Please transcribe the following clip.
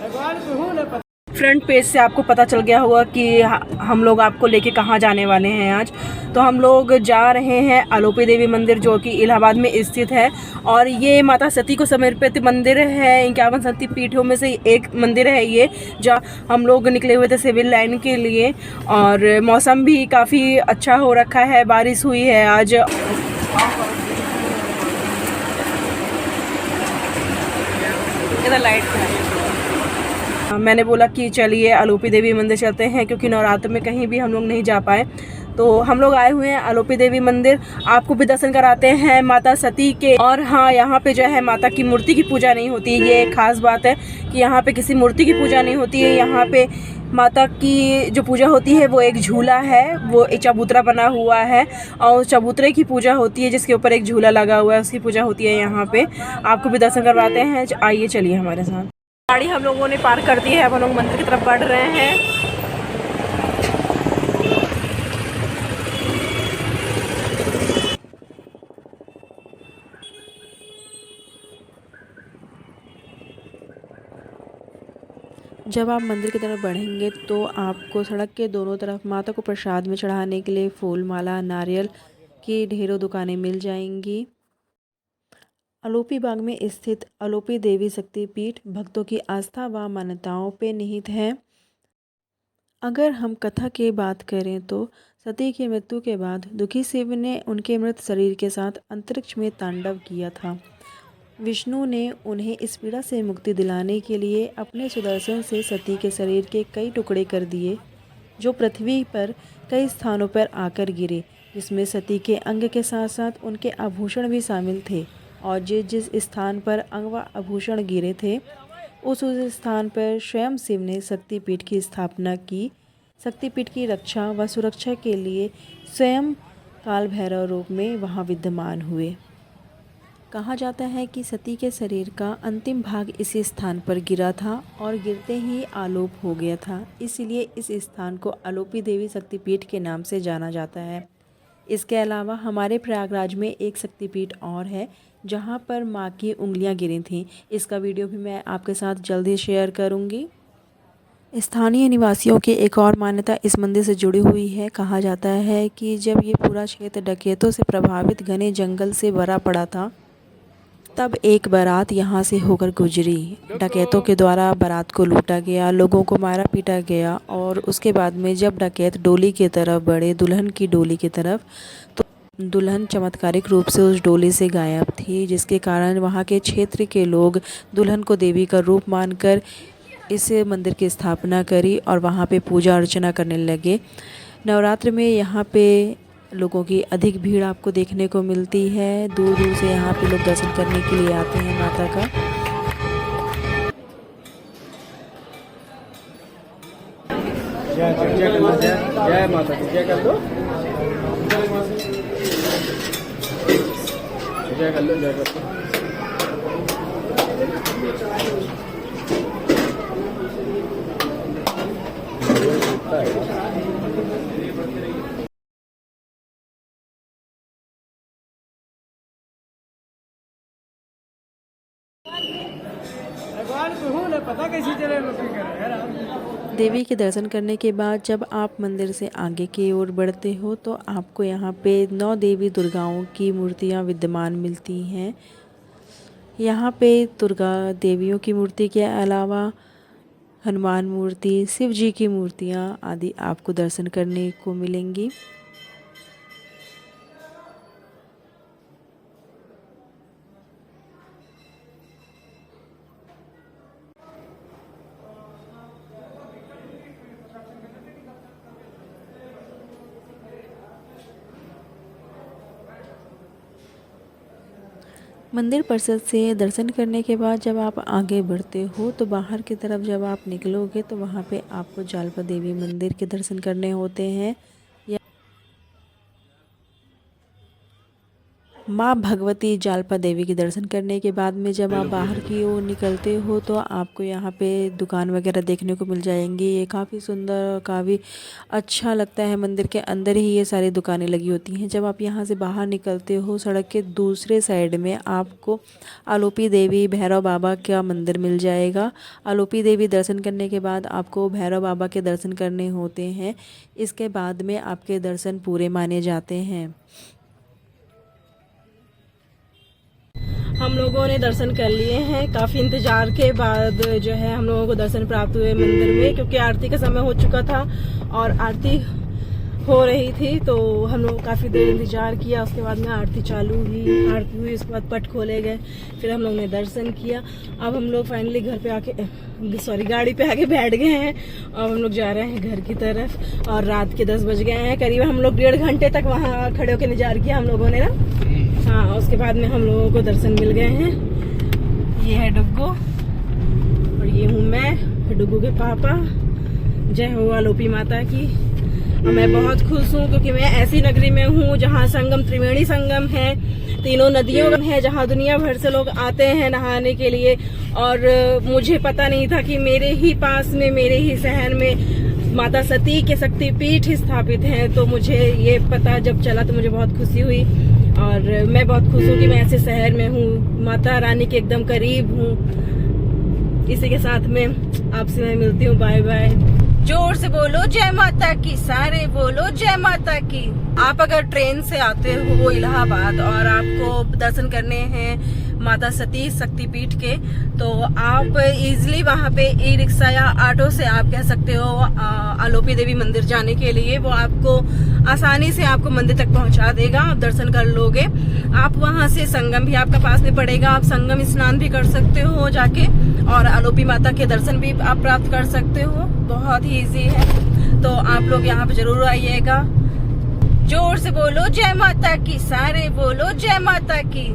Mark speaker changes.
Speaker 1: Front page से आपको पता चल गया होगा कि हम लोग आपको लेके कहाँ जाने वाले हैं आज। तो हम लोग जा रहे हैं आलोपी देवी मंदिर, जो कि इलाहाबाद में स्थित है। और ये माता सती को समर्पित मंदिर है। 51 शक्ति पीठों में से एक मंदिर है ये, जहाँ हम लोग निकले हुए थे सिविल लाइन के लिए। और मौसम भी काफ़ी अच्छा हो रखा है, बारिश हुई है आज। इधर लाइट है। मैंने बोला कि चलिए आलोपी देवी मंदिर चलते हैं, क्योंकि नवरात्र में कहीं भी हम लोग नहीं जा पाए। तो हम लोग आए हुए हैं आलोपी देवी मंदिर, आपको भी दर्शन कराते हैं माता सती के। और हाँ, यहाँ पे जो है माता की मूर्ति की पूजा नहीं होती, ये खास बात है कि यहाँ पे किसी मूर्ति की पूजा नहीं होती है। यहाँ पे माता की जो पूजा होती है वो एक झूला है, वो एक चबूतरा बना हुआ है और चबूतरे की पूजा होती है, जिसके ऊपर एक झूला लगा हुआ है, उसकी पूजा होती है यहाँ पे। आपको भी दर्शन करवाते हैं, आइए चलिए हमारे साथ। गाड़ी हम लोगों ने पार्क कर दी है, अब हम लोग मंदिर की तरफ बढ़ रहे हैं। जब आप मंदिर की तरफ बढ़ेंगे तो आपको सड़क के दोनों तरफ माता को प्रसाद में चढ़ाने के लिए फूल माला नारियल की ढेरों दुकानें मिल जाएंगी। आलोपी बाग में स्थित आलोपी देवी शक्तिपीठ भक्तों की आस्था व मान्यताओं पे निहित है। अगर हम कथा की बात करें तो सती की मृत्यु के बाद दुखी शिव ने उनके मृत शरीर के साथ अंतरिक्ष में तांडव किया था। विष्णु ने उन्हें इस पीड़ा से मुक्ति दिलाने के लिए अपने सुदर्शन से सती के शरीर के कई टुकड़े कर दिए, जो पृथ्वी पर कई स्थानों पर आकर गिरे, जिसमें सती के अंग के साथ साथ उनके आभूषण भी शामिल थे। और जिस जिस स्थान पर अंग व आभूषण गिरे थे, उस स्थान पर स्वयं शिव ने शक्तिपीठ की स्थापना की। शक्तिपीठ की रक्षा व सुरक्षा के लिए स्वयं काल भैरव रूप में वहाँ विद्यमान हुए। कहा जाता है कि सती के शरीर का अंतिम भाग इसी स्थान पर गिरा था और गिरते ही आलोप हो गया था, इसलिए इस स्थान को आलोपी देवी शक्तिपीठ के नाम से जाना जाता है। इसके अलावा हमारे प्रयागराज में एक शक्तिपीठ और है, जहां पर मां की उंगलियां गिरी थीं। इसका वीडियो भी मैं आपके साथ जल्दी शेयर करूंगी। स्थानीय निवासियों की एक और मान्यता इस मंदिर से जुड़ी हुई है। कहा जाता है कि जब ये पूरा क्षेत्र डकैतों से प्रभावित घने जंगल से भरा पड़ा था, तब एक बारात यहाँ से होकर गुजरी। डकैतों के द्वारा बारात को लूटा गया, लोगों को मारा पीटा गया और उसके बाद में जब डकैत डोली की तरफ बढ़े, दुल्हन की डोली की तरफ, तो दुल्हन चमत्कारिक रूप से उस डोली से गायब थी, जिसके कारण वहाँ के क्षेत्र के लोग दुल्हन को देवी का रूप मानकर इस मंदिर की स्थापना करी और वहाँ पे पूजा अर्चना करने लगे। नवरात्र में यहाँ पे लोगों की अधिक भीड़ आपको देखने को मिलती है। दूर दूर से यहाँ पे लोग दर्शन करने के लिए आते हैं माता का।
Speaker 2: जय माता दी, जय कर लो, जय कर लो, जय कर लो। पता कैसी चले
Speaker 1: देवी के दर्शन करने के बाद जब आप मंदिर से आगे की ओर बढ़ते हो तो आपको यहाँ पे 9 देवी दुर्गाओं की मूर्तियाँ विद्यमान मिलती हैं। यहाँ पे दुर्गा देवियों की मूर्ति के अलावा हनुमान मूर्ति, शिव जी की मूर्तियाँ आदि आपको दर्शन करने को मिलेंगी। मंदिर परिसर से दर्शन करने के बाद जब आप आगे बढ़ते हो तो बाहर की तरफ जब आप निकलोगे तो वहाँ पे आपको जालपा देवी मंदिर के दर्शन करने होते हैं। माँ भगवती जालपा देवी के दर्शन करने के बाद में जब आप बाहर की ओर निकलते हो तो आपको यहाँ पे दुकान वगैरह देखने को मिल जाएंगी। ये काफ़ी सुंदर, काफ़ी अच्छा लगता है। मंदिर के अंदर ही ये सारी दुकानें लगी होती हैं। जब आप यहाँ से बाहर निकलते हो, सड़क के दूसरे साइड में आपको आलोपी देवी भैरव बाबा का मंदिर मिल जाएगा। आलोपी देवी दर्शन करने के बाद आपको भैरव बाबा के दर्शन करने होते हैं। इसके बाद में आपके दर्शन पूरे माने जाते हैं।
Speaker 3: हम लोगों ने दर्शन कर लिए हैं। काफ़ी इंतज़ार के बाद जो है हम लोगों को दर्शन प्राप्त हुए मंदिर में, क्योंकि आरती का समय हो चुका था और आरती हो रही थी, तो हम लोग काफ़ी देर इंतज़ार किया। उसके बाद में आरती चालू हुई, आरती हुई, उसके बाद पट खोले गए, फिर हम लोग ने दर्शन किया। अब हम लोग फाइनली घर पे आके गाड़ी पे आके बैठ गए हैं। अब हम लोग जा रहे हैं घर की तरफ और रात के 10 बज गए हैं। करीब हम लोग 1.5 घंटे तक वहाँ खड़े होकर इंतजार किया हम लोगों ने ना। हाँ, उसके बाद में हम लोगों को दर्शन मिल गए हैं। ये है डुग्गू और ये हूँ मैं, डुग्गू के पापा। जय हो आलोपी माता की। और मैं बहुत खुश हूँ क्योंकि मैं ऐसी नगरी में हूँ जहाँ संगम, त्रिवेणी संगम है, तीनों नदियों है, जहाँ दुनिया भर से लोग आते हैं नहाने के लिए। और मुझे पता नहीं था कि मेरे ही पास में, मेरे ही शहर में माता सती के शक्तिपीठ स्थापित हैं। तो मुझे ये पता जब चला तो मुझे बहुत खुशी हुई और मैं बहुत खुश हूँ कि मैं ऐसे शहर में हूँ, माता रानी के एकदम करीब हूँ। इसी के साथ में आपसे मैं मिलती हूँ। Bye bye. जोर से बोलो जय माता की, सारे बोलो जय माता की। आप अगर ट्रेन से आते हो इलाहाबाद और आपको दर्शन करने हैं माता सती शक्तिपीठ के, तो आप इजीली वहाँ पे ई रिक्शा या ऑटो से आप कह सकते हो आलोपी देवी मंदिर जाने के लिए। वो आपको आसानी से आपको मंदिर तक पहुँचा देगा, आप दर्शन कर लोगे। आप वहाँ से संगम भी आपका पास में पड़ेगा, आप संगम स्नान भी कर सकते हो जाके और आलोपी माता के दर्शन भी आप प्राप्त कर सकते हो। बहुत ही इजी है, तो आप लोग यहाँ पे जरूर आइएगा। जोर से बोलो जय माता की, सारे बोलो जय माता की।